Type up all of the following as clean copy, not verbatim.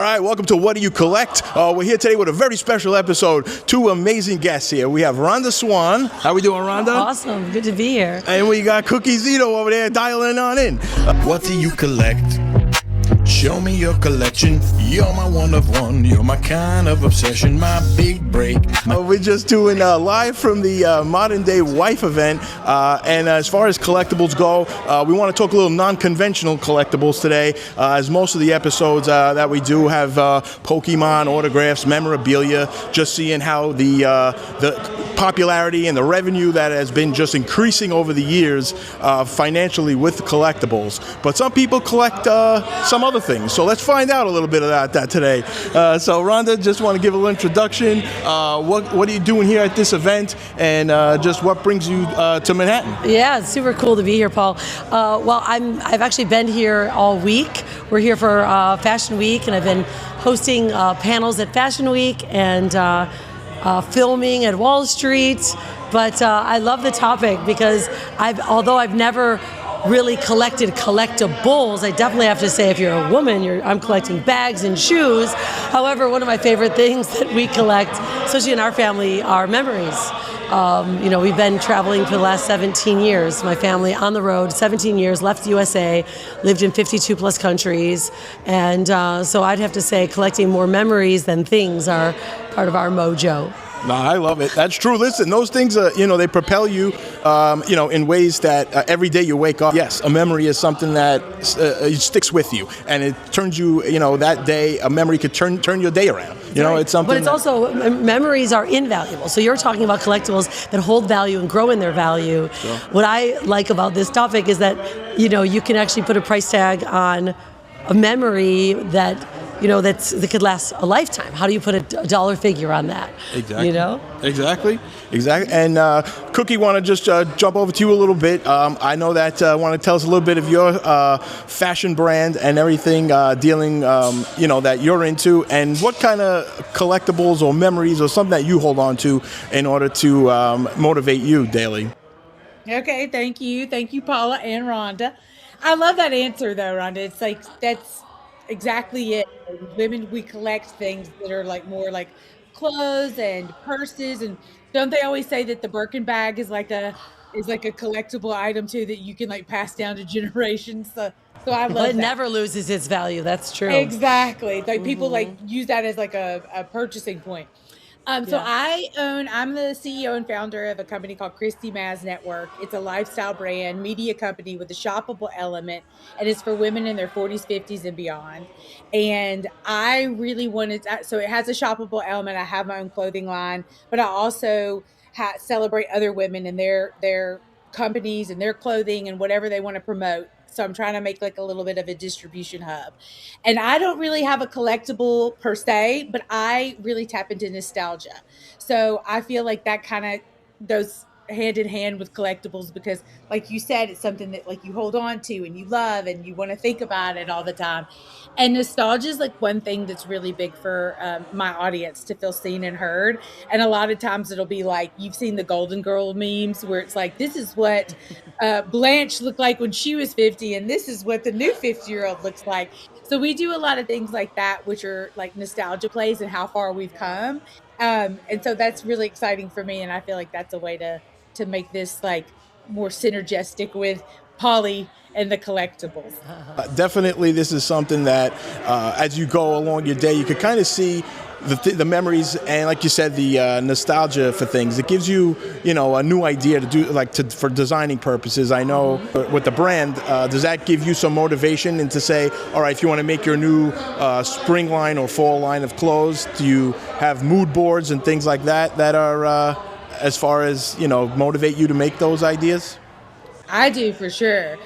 All right, welcome to What Do You Collect? We're here today with a very special episode. Two amazing guests here. We have Rhonda Swan. How we doing, Rhonda? Awesome. Good to be here. And we got Cookie Zito over there dialing on in. What do you collect? Show me your collection. You're my one of one. You're my kind of obsession. My big break. We're just doing live from the Modern Day Wife event. And as far as collectibles go, we want to talk a little non-conventional collectibles today. As most of the episodes that we do have Pokemon autographs, memorabilia. Just seeing how the popularity and the revenue that has been just increasing over the years financially with collectibles. But some people collect some other things. So let's find out a little bit about that today. So Rhonda, just want to give a little introduction. What are you doing here at this event, and just what brings you to Manhattan? Yeah, it's super cool to be here, Paul. Well, I've actually been here all week. We're here for Fashion Week, and I've been hosting panels at Fashion Week and filming at Wall Street. But I love the topic because although I've never really collected collectibles, I definitely have to say, if you're a woman, I'm collecting bags and shoes. However, one of my favorite things that we collect, especially in our family, are memories. We've been traveling for the last 17 years. My family on the road, 17 years, left the USA, lived in 52 plus countries. And so I'd have to say collecting more memories than things are part of our mojo. No, I love it. That's true. Listen, those things, they propel you, in ways that every day you wake up. Yes, a memory is something that sticks with you, and it turns you, that day, a memory could turn your day around. It's something. But it's also, memories are invaluable. So you're talking about collectibles that hold value and grow in their value. Sure. What I like about this topic is that, you can actually put a price tag on a memory that that could last a lifetime. How do you put a dollar figure on that? Exactly. Exactly. And Cookie, want to just jump over to you a little bit. I know that want to tell us a little bit of your fashion brand and everything dealing, that you're into, and what kind of collectibles or memories or something that you hold on to in order to motivate you daily. Okay, thank you. Thank you, Paula and Rhonda. I love that answer, though, Rhonda. It's like, that's exactly it. Women, we collect things that are like more like clothes and purses, and don't they always say that the Birkin bag is like a collectible item too that you can like pass down to generations? So I love But it that. never loses its value. That's true. Exactly. Like people like use that as like a purchasing point. So I'm the CEO and founder of a company called ChristyMazNetwork. It's a lifestyle brand media company with a shoppable element, and it's for women in their 40s, 50s, and beyond. And I really wanted so it has a shoppable element. I have my own clothing line, but I also celebrate other women and their companies and their clothing and whatever they want to promote. So I'm trying to make like a little bit of a distribution hub. And I don't really have a collectible per se, but I really tap into nostalgia. So I feel like that kind of goes hand in hand with collectibles because, like you said, it's something that like you hold on to and you love and you want to think about it all the time. And nostalgia is like one thing that's really big for my audience to feel seen and heard. And a lot of times it'll be like, you've seen the Golden Girl memes where it's like, this is what Blanche looked like when she was 50 and this is what the new 50-year-old looks like. So we do a lot of things like that, which are like nostalgia plays and how far we've come. And so that's really exciting for me. And I feel like that's a way to make this like more synergistic with Paulie and the collectibles. Definitely, this is something that as you go along your day, you could kind of see the memories and, like you said, the nostalgia for things. It gives you, a new idea to do, for designing purposes. I know with the brand, does that give you some motivation and to say, all right, if you want to make your new spring line or fall line of clothes, do you have mood boards and things like that are as far as, motivate you to make those ideas? I do, for sure.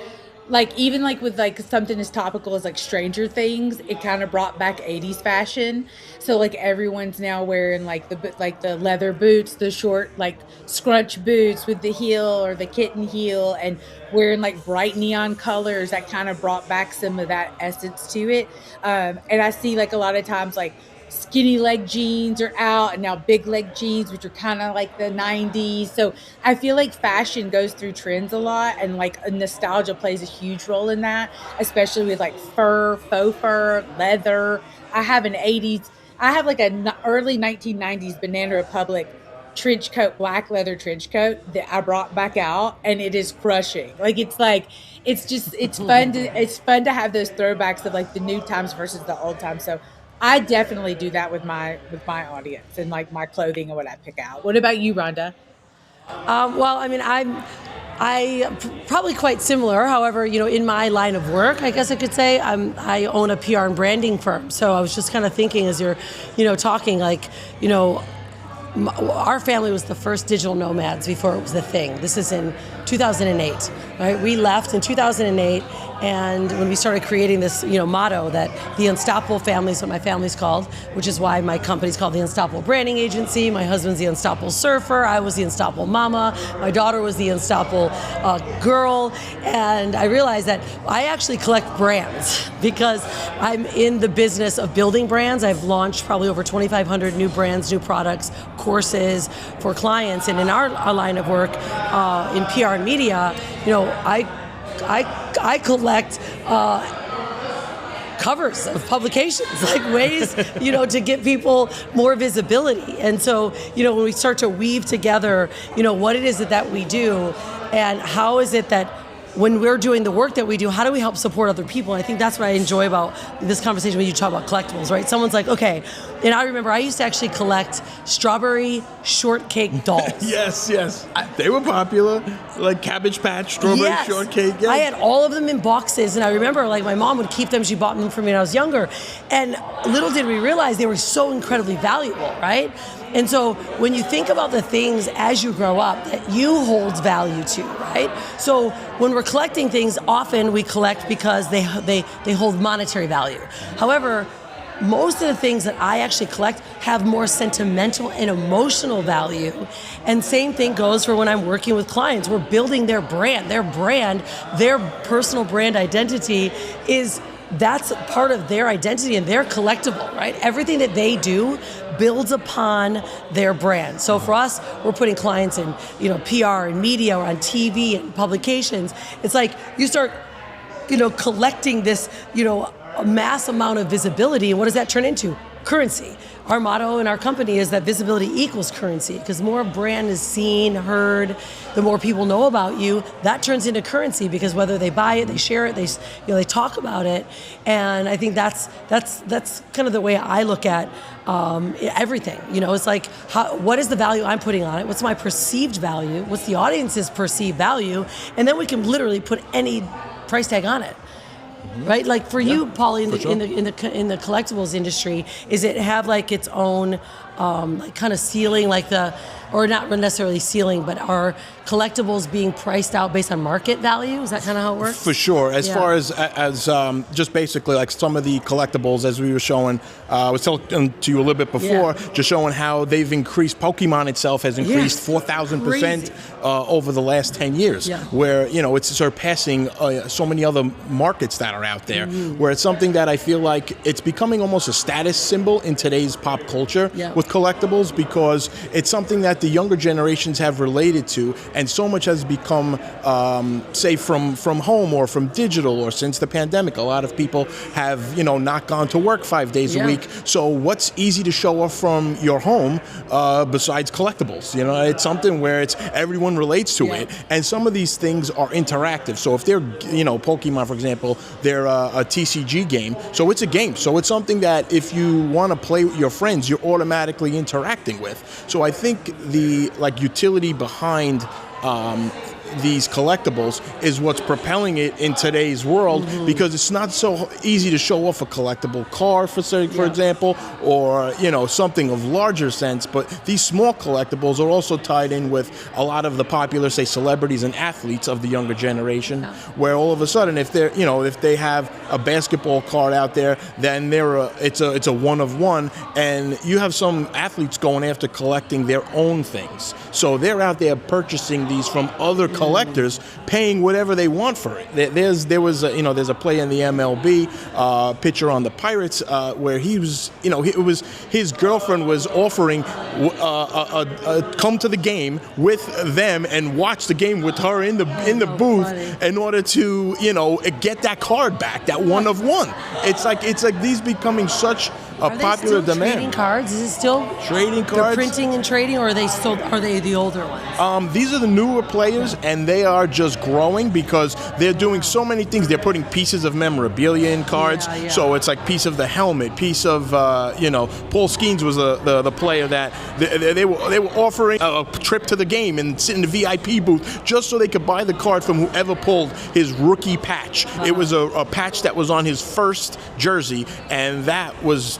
Like even like with like something as topical as like Stranger Things, it kind of brought back 80s fashion. So like everyone's now wearing like the leather boots, the short like scrunch boots with the heel or the kitten heel, and wearing like bright neon colors. That kind of brought back some of that essence to it. And I see like a lot of times like skinny leg jeans are out and now big leg jeans, which are kind of like the 90s. So I feel like fashion goes through trends a lot, and like nostalgia plays a huge role in that, especially with like fur, faux fur, leather. I have an 80s, I have like an early 1990s Banana Republic trench coat, black leather trench coat that I brought back out, and it is crushing. It's fun to have those throwbacks of like the new times versus the old times. So I definitely do that with my audience and like my clothing and what I pick out. What about you, Rhonda? Well, I mean, I probably quite similar. However, in my line of work, I guess I could say I own a PR and branding firm. So I was just kind of thinking as you're, talking, our family was the first digital nomads before it was a thing. This is in 2008, right? We left in 2008, and when we started creating this, motto that the Unstoppable Family is what my family's called, which is why my company's called the Unstoppable Branding Agency. My husband's the Unstoppable Surfer. I was the Unstoppable Mama. My daughter was the Unstoppable Girl. And I realized that I actually collect brands because I'm in the business of building brands. I've launched probably over 2,500 new brands, new products, courses for clients. And in our line of work, in PR and media, I collect covers of publications, like ways, to get people more visibility. And so, when we start to weave together, what it is that we do, and how is it that when we're doing the work that we do, how do we help support other people? And I think that's what I enjoy about this conversation when you talk about collectibles, right? Someone's like, okay, and I remember I used to actually collect strawberry shortcake dolls. Yes. They were popular, like Cabbage Patch, strawberry shortcake. Yes. I had all of them in boxes, and I remember my mom would keep them. She bought them for me when I was younger. And little did we realize they were so incredibly valuable, right? And so when you think about the things as you grow up that you hold value to, right? So when we're collecting things, often we collect because they hold monetary value. However, most of the things that I actually collect have more sentimental and emotional value. And same thing goes for when I'm working with clients. We're building their brand, their personal brand identity that's part of their identity and their collectible, right? Everything that they do builds upon their brand. So for us, we're putting clients in, PR and media or on TV and publications. It's like you start, collecting this, a mass amount of visibility. And what does that turn into? Currency. Our motto in our company is that visibility equals currency, because more a brand is seen, heard, the more people know about you, that turns into currency, because whether they buy it, they share it, they talk about it. And I think that's kind of the way I look at everything. It's like, what is the value I'm putting on it? What's my perceived value? What's the audience's perceived value? And then we can literally put any price tag on it. Right, like for you, Paulie, in the collectibles industry, is it have its own kind of ceiling, or not necessarily ceiling, but are collectibles being priced out based on market value? Is that kind of how it works? For sure. As far as just basically like some of the collectibles, as we were showing, I was telling to you a little bit before, just showing how they've increased. Pokemon itself has increased 4,000% over the last 10 years, where it's surpassing so many other markets that are out there. Where it's something that I feel like it's becoming almost a status symbol in today's pop culture with collectibles, because it's something that the younger generations have related to, and so much has become, say, from home or from digital, or since the pandemic. A lot of people have, not gone to work 5 days a week. So what's easy to show off from your home besides collectibles? It's something where everyone relates to it, and some of these things are interactive. So if they're, Pokemon, for example, they're a TCG game. So it's a game. So it's something that if you want to play with your friends, you're automatically interacting with. So I think the utility behind these collectibles is what's propelling it in today's world, because it's not so easy to show off a collectible car, for example, or something of larger sense. But these small collectibles are also tied in with a lot of the popular, say, celebrities and athletes of the younger generation, where all of a sudden, if they're if they have a basketball card out there, then it's a one of one, and you have some athletes going after collecting their own things. So they're out there purchasing these from other collectors, paying whatever they want for it. There's a play in the MLB, pitcher on the Pirates, where he was, it was his girlfriend was offering come to the game with them and watch the game with her in the booth in order to get that card back, that one of one. It's like these becoming such a Are popular they still demand. trading cards? Is it still Trading they're cards. printing and trading, or are they the older ones? These are the newer players, and they are just growing because they're doing so many things. They're putting pieces of memorabilia in cards, Yeah. so it's like piece of the helmet, piece of Paul Skeens was the player that they were offering a trip to the game and sit in the VIP booth just so they could buy the card from whoever pulled his rookie patch. It was a patch that was on his first jersey, and that was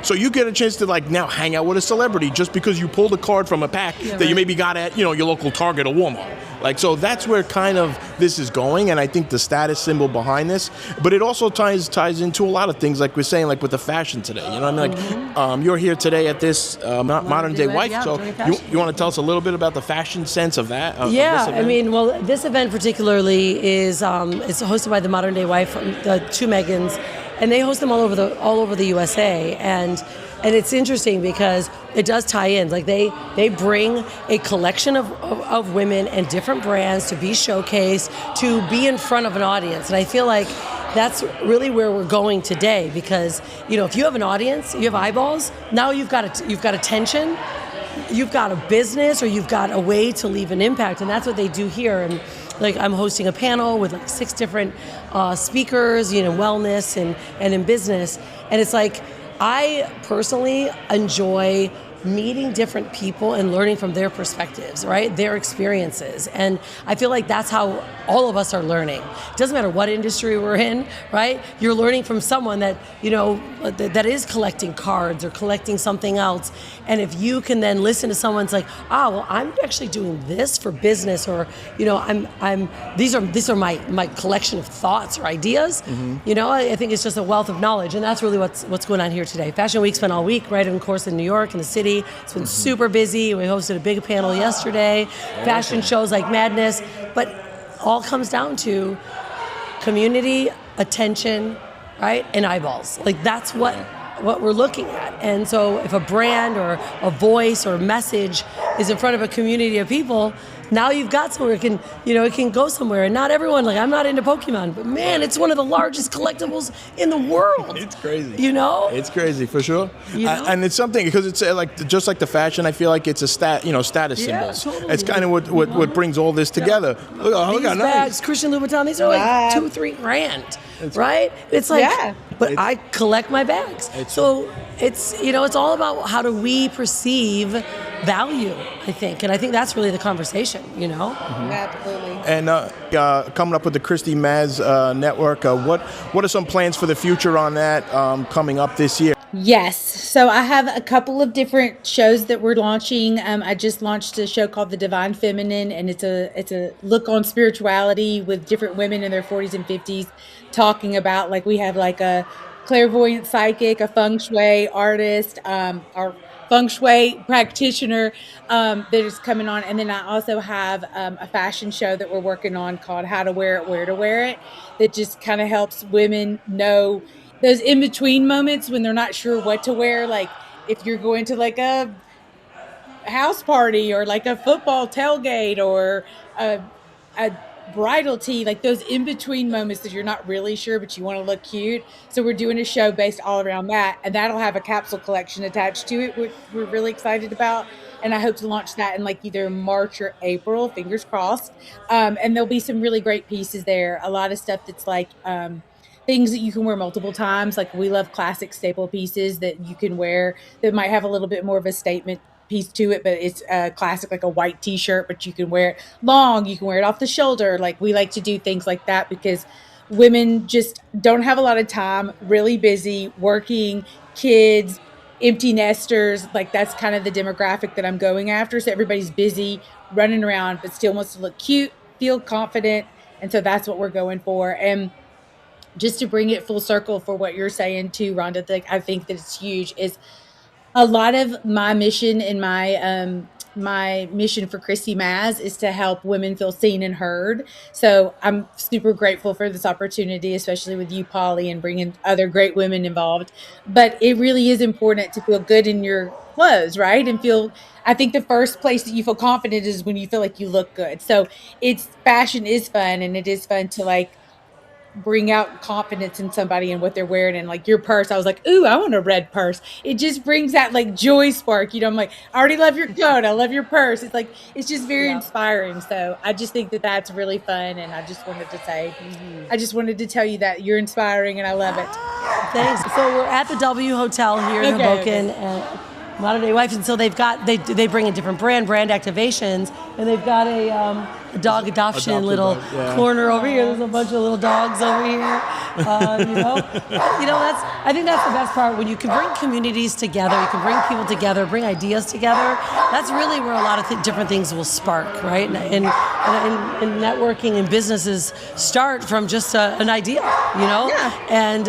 so you get a chance to like now hang out with a celebrity just because you pulled a card from a pack that you maybe got at your local Target or Walmart. Like, so that's where kind of this is going, and I think the status symbol behind this, but it also ties into a lot of things, like we're saying, like with the fashion today. You know what I mean? Like, you're here today at this Modern Day Wife, yeah, so you want to tell us a little bit about the fashion sense of that? Of Yeah, this I mean, well, this event particularly is it's hosted by the Modern Day Wife, the two Meagans, and they host them all over the USA, and it's interesting because it does tie in. Like they bring a collection of women and different brands to be showcased, to be in front of an audience. And I feel like that's really where we're going today, because if you have an audience, you have eyeballs. Now you've got attention, you've got a business, or you've got a way to leave an impact, and that's what they do here. And like I'm hosting a panel with like 6 different speakers, wellness and in business, and it's like I personally enjoy meeting different people and learning from their perspectives, right? Their experiences. And I feel like that's how all of us are learning. It doesn't matter what industry we're in, right? You're learning from someone that, that is collecting cards or collecting something else. And if you can then listen to someone's like, well, I'm actually doing this for business, or, these are my collection of thoughts or ideas. I think it's just a wealth of knowledge. And that's really what's going on here today. Fashion Week's been all week, right? And of course in New York and the city. It's been super busy. We hosted a big panel yesterday. Fashion shows like madness. But all comes down to community, attention, right? And eyeballs. Like that's what we're looking at. And so if a brand or a voice or a message is in front of a community of people, now you've got somewhere it can go somewhere. And not everyone, like I'm not into Pokemon, but man, it's one of the largest collectibles in the world. It's crazy. It's crazy for sure. And it's something, because it's like just like the fashion, I feel like it's a status symbol. Totally. It's kind of what brings all this together. Look how These nice. bags, Christian Louboutin, these are like $2-3 grand, right? It's like, but I collect my bags. So it's it's all about how do we perceive value, I think, and I think that's really the conversation. Absolutely. And coming up with the ChristyMaz Network, what are some plans for the future on that coming up this year? Yes. So I have a couple of different shows that we're launching. I just launched a show called The Divine Feminine, and it's a look on spirituality with different women in their 40s and 50s talking about, like, we have like a clairvoyant psychic, a feng shui artist, our feng shui practitioner that is coming on. And then I also have a fashion show that we're working on called How to Wear It, Where to Wear It, that just kind of helps women know those in-between moments when they're not sure what to wear. Like if you're going to like a house party or like a football tailgate or a bridal tea, like those in-between moments that you're not really sure but you want to look cute. So we're doing a show based all around that, and that'll have a capsule collection attached to it, which we're really excited about. And I hope to launch that in like either March or April, fingers crossed. And there'll be some really great pieces there. A lot of stuff that's like things that you can wear multiple times. Like we love classic staple pieces that you can wear that might have a little bit more of a statement piece to it, but it's classic, like a white t-shirt, but you can wear it long, you can wear it off the shoulder. Like we like to do things like that because women just don't have a lot of time, really busy, working, kids, empty nesters. Like that's kind of the demographic that I'm going after. So everybody's busy, running around, but still wants to look cute, feel confident. And so that's what we're going for. And just to bring it full circle for what you're saying too, Rhonda, like I think that it's huge, is a lot of my mission and my mission for Christy Maz is to help women feel seen and heard. So I'm super grateful for this opportunity, especially with you, Paulie, and bringing other great women involved. But it really is important to feel good in your clothes, right? And I think the first place that you feel confident is when you feel like you look good. So fashion is fun, and it is fun to like bring out confidence in somebody and what they're wearing. And like your purse, I was like, ooh, I want a red purse. It just brings that like joy spark. I'm like, I already love your coat. I love your purse. It's like, it's just very inspiring. So I just think that that's really fun. And I just wanted to say, I just wanted to tell you that you're inspiring and I love it. Thanks. So we're at the W Hotel here in Hoboken and Modern Day Wife, and so they bring in different brand activations, and they've got a dog adoption little corner over here. There's a bunch of little dogs over here. I think that's the best part, when you can bring communities together, you can bring people together, bring ideas together. That's really where a lot of different things will spark, right? And networking and businesses start from just an idea, and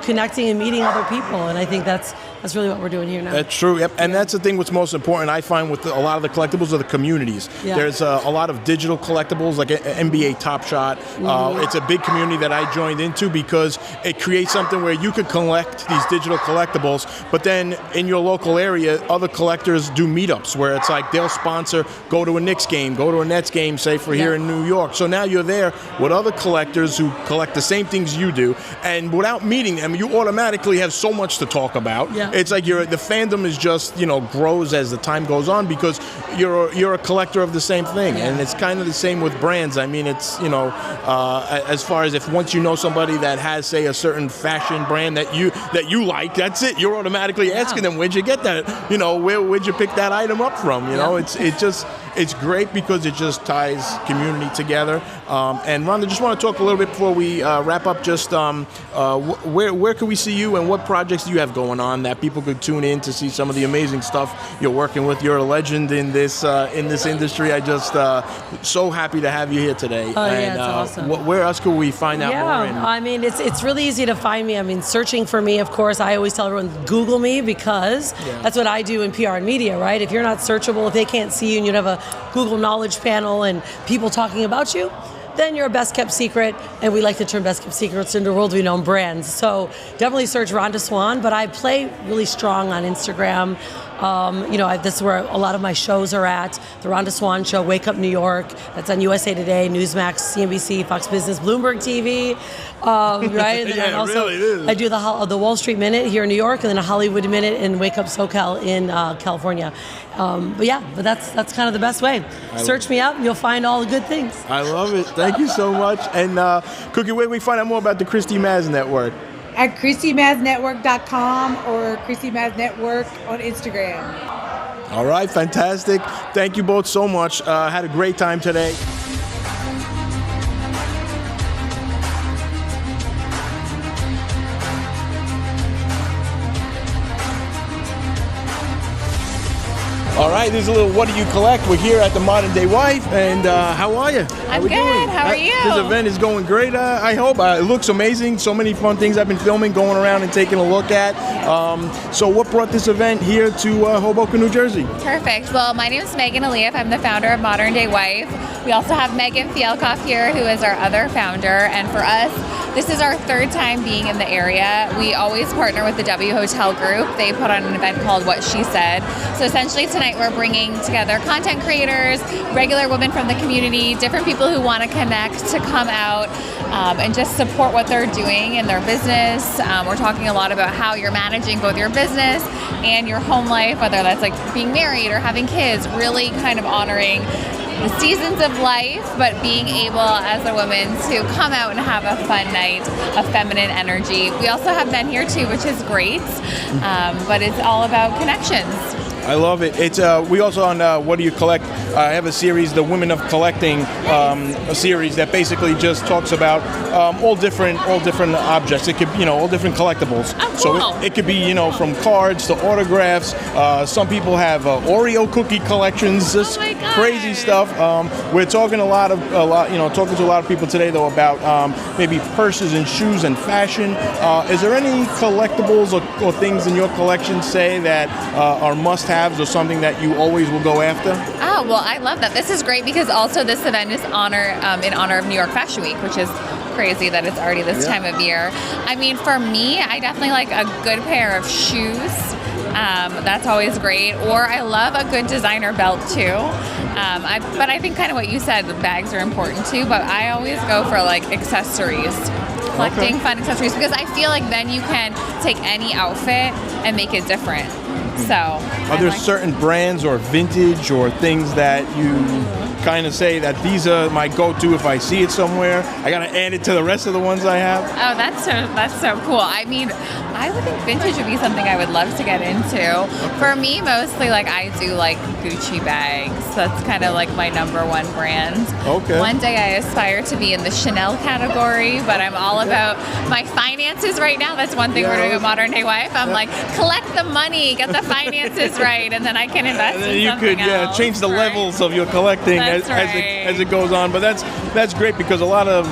connecting and meeting other people. And I think that's really what we're doing here now. That's true. Yep. And that's the thing. What's most important, I find, with a lot of the collectibles are the communities. Yeah. There's a lot of digital collectibles, like NBA Top Shot. It's a big community that I joined into because it creates something where you could collect these digital collectibles, but then in your local area, other collectors do meetups where it's like they'll sponsor, go to a Knicks game, go to a Nets game, say for here in New York. So now you're there with other collectors who collect the same things you do, and without meeting them, you automatically have so much to talk about. Yeah. It's like the fandom is just, grows as the time goes on because you're a collector of the same thing. And it's kind of the same with brands. I mean, it's, as far as if once you know somebody that has, say, a certain fashion brand that you like, that's it. You're automatically asking them, where'd you get that? Where'd you pick that item up from? It's great because it just ties community together. And Rhonda, just want to talk a little bit before we wrap up. Just where can we see you, and what projects do you have going on that people could tune in to see some of the amazing stuff you're working with? You're a legend in this industry. I just so happy to have you here today. Oh, and, it's awesome. Where else could we find out more? I mean, it's really easy to find me. I mean, searching for me, of course, I always tell everyone, Google me, because that's what I do in PR and media, right? If you're not searchable, if they can't see you and you have a Google knowledge panel and people talking about you, then you're a best kept secret, and we like to turn best kept secrets into worldly known brands. So definitely search Rhonda Swan, but I play really strong on Instagram. This is where a lot of my shows are at. The Rhonda Swan Show, Wake Up New York. That's on USA Today, Newsmax, CNBC, Fox Business, Bloomberg TV. Right? And then I do the Wall Street Minute here in New York, and then a Hollywood Minute and Wake Up SoCal in California. But that's kind of the best way. Search me up, and you'll find all the good things. I love it. Thank you so much. And Cookie, where do we find out more about the Christy Maz Network? At ChristyMazNetwork.com or ChristyMazNetwork on Instagram. All right, fantastic. Thank you both so much. Had a great time today. All right, this is a little What Do You Collect? We're here at the Modern Day Wife, and how are you? I'm good. How are you? This event is going great, I hope. It looks amazing. So many fun things I've been filming, going around and taking a look at. So what brought this event here to Hoboken, New Jersey? Perfect. Well, my name is Meagan Ayres-Elieff. I'm the founder of Modern Day Wife. We also have Megan Fielkoff here, who is our other founder. And for us, this is our third time being in the area. We always partner with the W Hotel Group. They put on an event called What She Said. So essentially tonight we're bringing together content creators, regular women from the community, different people who want to connect to come out and just support what they're doing in their business. We're talking a lot about how you're managing both your business and your home life, whether that's like being married or having kids, really kind of honoring the seasons of life, but being able as a woman to come out and have a fun night of feminine energy. We also have men here too, which is great, but it's all about connections. I love it. It's we also on What Do You Collect? I have a series, the Women of Collecting, a series that basically just talks about all different objects. It could, all different collectibles. Oh, cool. So it could be, from cards to autographs. Some people have Oreo cookie collections, just crazy stuff. We're talking talking to a lot of people today though about maybe purses and shoes and fashion. Is there any collectibles or things in your collection, say, that are must-haves or something that you always will go after? Oh, well, I love that. This is great because also this event is in honor of New York Fashion Week, which is crazy that it's already this time of year. I mean, for me, I definitely like a good pair of shoes. That's always great. Or I love a good designer belt too. But I think kind of what you said, the bags are important too, but I always go for like accessories. collecting fun accessories, because I feel like then you can take any outfit and make it different. So are there certain brands or vintage or things that you kind of say that these are my go-to if I see it somewhere? I gotta add it to the rest of the ones I have. Oh, that's so cool. I mean, I would think vintage would be something I would love to get into. For me, mostly like I do like Gucci bags. That's kind of like my number one brand. Okay. One day I aspire to be in the Chanel category, but I'm all about my finances right now. That's one thing we're doing at Modern Day Wife. I'm like, collect the money, get the finances right, and then I can invest in something else. Change the levels of your collecting as it goes on. But that's great, because a lot of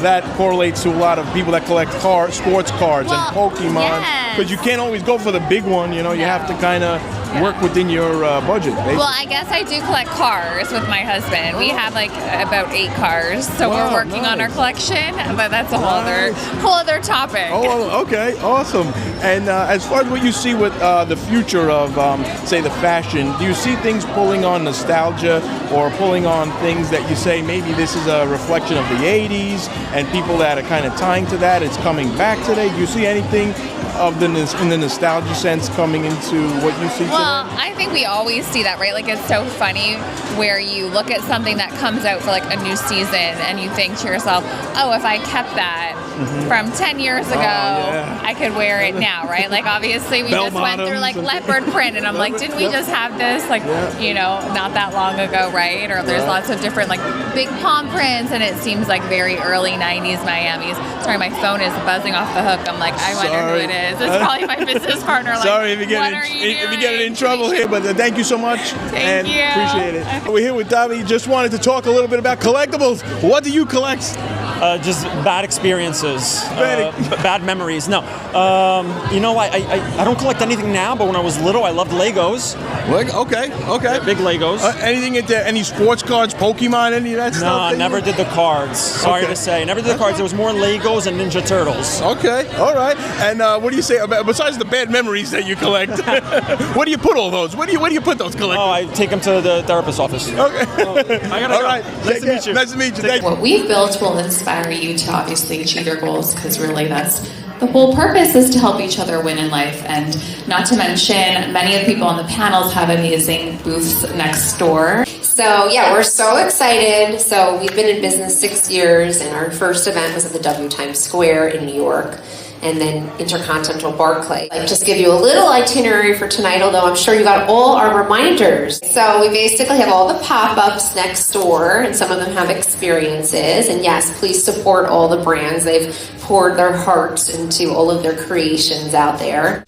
that correlates to a lot of people that collect sports cards and Pokemon. Because you can't always go for the big one, you know. You have to kind of work within your budget. Basically. Well, I guess I do collect cars with my husband. We have like about 8 cars, so we're working on our collection. But that's a whole other topic. Oh, okay, awesome. And as far as what you see with the future of, say, the fashion, do you see things pulling on nostalgia or pulling on things that you say maybe this is a reflection of the 80s and people that are kind of tying to that, it's coming back today? Do you see anything of in the nostalgia sense coming into what you see today? Well, I think we always see that, right? Like, it's so funny where you look at something that comes out for like a new season and you think to yourself, oh, if I kept that from 10 years ago, I could wear it now, right? Like, obviously we just went through like leopard print, and I'm like, didn't we just have this like, you know, not that long ago, right? Or there's lots of different like big palm prints, and it seems like very early 90s Miami's. Sorry, my phone is buzzing off the hook. I'm like, I wonder who it is. It's probably my business partner. Like, sorry if you get in trouble here, but thank you so much. Thank you. Appreciate it. We're here with Davi. Just wanted to talk a little bit about collectibles. What do you collect? Just bad experiences, bad memories. No, you know, I don't collect anything now, but when I was little, I loved Legos. Okay. Big Legos. Anything into any sports cards, Pokemon, any of that stuff? No, I never did the cards. Sorry to say, never did the cards. There was more Legos and Ninja Turtles. Okay, all right. And what do you say about, besides the bad memories that you collect? Where do you put all those? Where do you put those collectibles? Oh, I take them to the therapist's office. Okay. I gotta all go. right. Nice to meet you. Nice to meet you. Thank you. What we've built will inspire you to obviously achieve your goals, because really that's the whole purpose, is to help each other win in life. And not to mention, many of the people on the panels have amazing booths next door. So yeah, we're so excited. So we've been in business 6 years, and our first event was at the W Times Square in New York, and then Intercontinental Barclay. I'll just give you a little itinerary for tonight, although I'm sure you got all our reminders. So we basically have all the pop-ups next door, and some of them have experiences. And yes, please support all the brands. They've poured their hearts into all of their creations out there.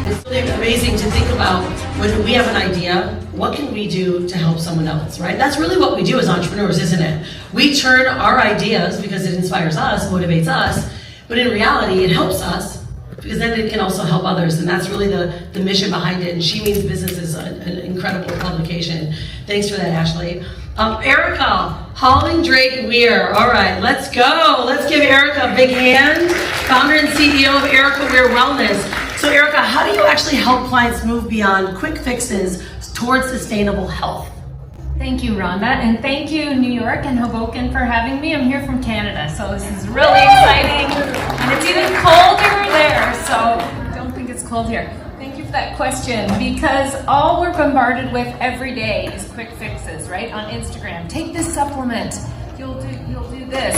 It's really amazing to think about when we have an idea, what can we do to help someone else, right? That's really what we do as entrepreneurs, isn't it? We turn our ideas, because it inspires us, motivates us, but in reality, it helps us, because then it can also help others, and that's really the mission behind it. And She Means Business is an incredible publication. Thanks for that, Ashley. Erica, Holling Drake Weir. All right, let's go. Let's give Erica a big hand. Founder and CEO of Erica Weir Wellness. So Erica, how do you actually help clients move beyond quick fixes towards sustainable health? Thank you, Rhonda, and thank you, New York and Hoboken, for having me. I'm here from Canada, so this is really exciting, and it's even colder there, so I don't think it's cold here. Thank you for that question, because all we're bombarded with every day is quick fixes, right? On Instagram, take this supplement, you'll do this.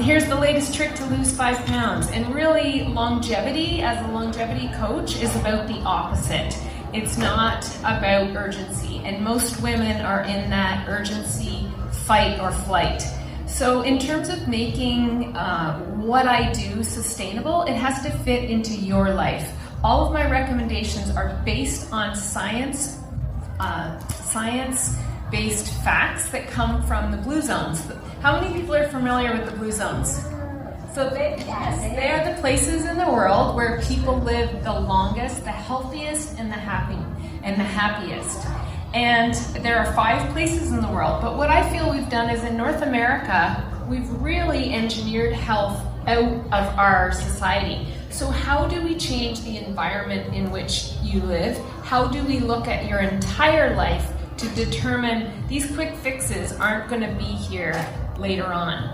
Here's the latest trick to lose 5 pounds, and really longevity, as a longevity coach, is about the opposite. It's not about urgency, and most women are in that urgency fight or flight. So in terms of making what I do sustainable, it has to fit into your life. All of my recommendations are based on science-based facts that come from the blue zones. How many people are familiar with the blue zones? So they are the places in the world where people live the longest, the healthiest, and the happiest. And there are 5 places in the world. But what I feel we've done is in North America, we've really engineered health out of our society. So how do we change the environment in which you live? How do we look at your entire life to determine these quick fixes aren't going to be here later on?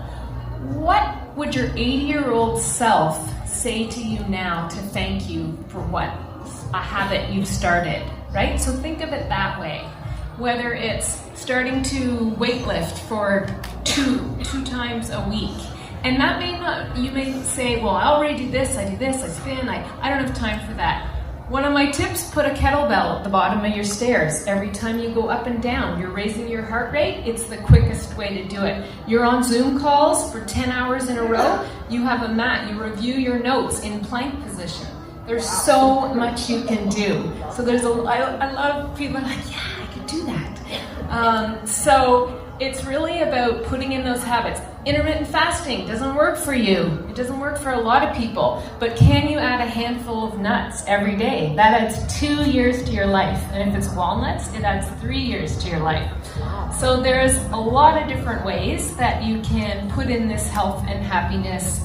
What would your 80-year-old self say to you now to thank you for what a habit you've started, right? So think of it that way. Whether it's starting to weightlift for two times a week. And that may not, you may say, well, I already do this, I spin, I don't have time for that. One of my tips, put a kettlebell at the bottom of your stairs. Every time you go up and down, you're raising your heart rate. It's the quickest way to do it. You're on Zoom calls for 10 hours in a row. You have a mat. You review your notes in plank position. There's so much you can do. So there's a lot of people are like, yeah, I could do that. So it's really about putting in those habits. Intermittent fasting doesn't work for you. It doesn't work for a lot of people. But can you add a handful of nuts every day? That adds 2 years to your life. And if it's walnuts, it adds 3 years to your life. So there's a lot of different ways that you can put in this health and happiness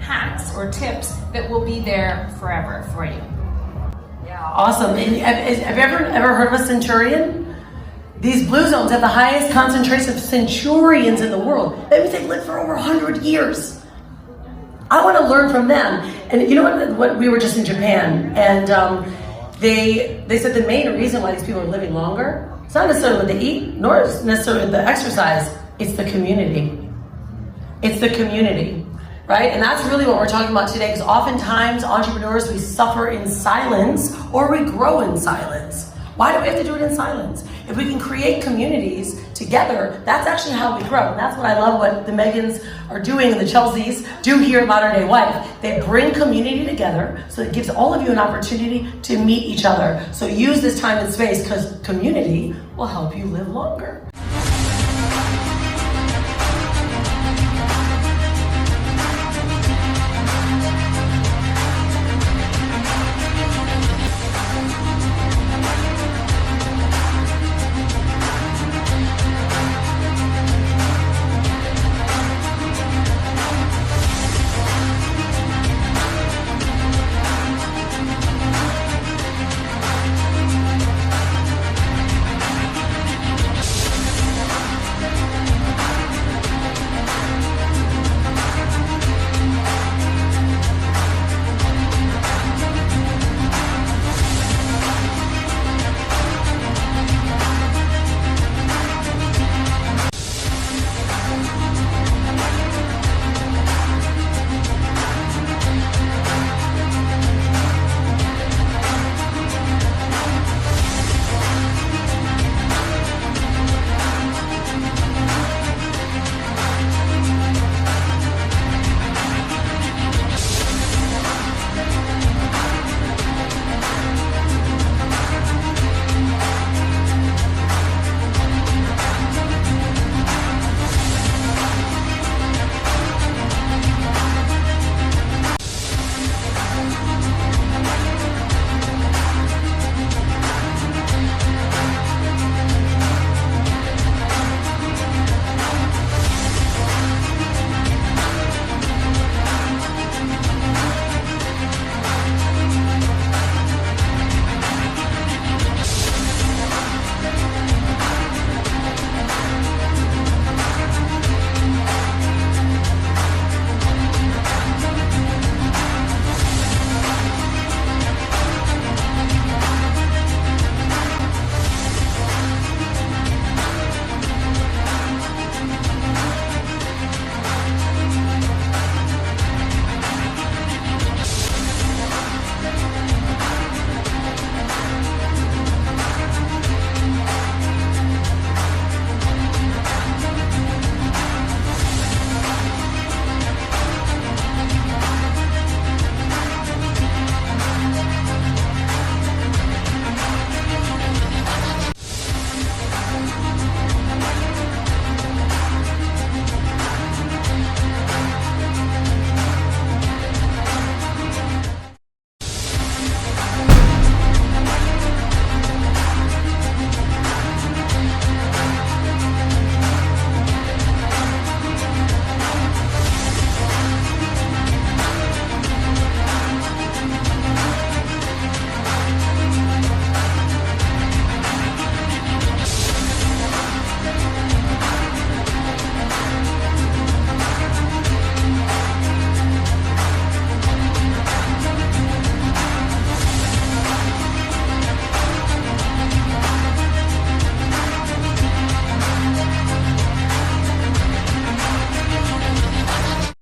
hacks or tips that will be there forever for you. Yeah, awesome. And have you ever heard of a centurion? These blue zones have the highest concentration of centurions in the world. That means they've lived for over 100 years. I want to learn from them. And you know what we were just in Japan, and they said the main reason why these people are living longer, it's not necessarily what they eat, nor is necessarily the exercise, it's the community. It's the community, right? And that's really what we're talking about today, because oftentimes entrepreneurs, we suffer in silence or we grow in silence. Why do we have to do it in silence? If we can create communities together, that's actually how we grow. And that's what I love what the Meagans are doing and the Chelseas do here at Modern Day Wife. They bring community together, so it gives all of you an opportunity to meet each other. So use this time and space, because community will help you live longer.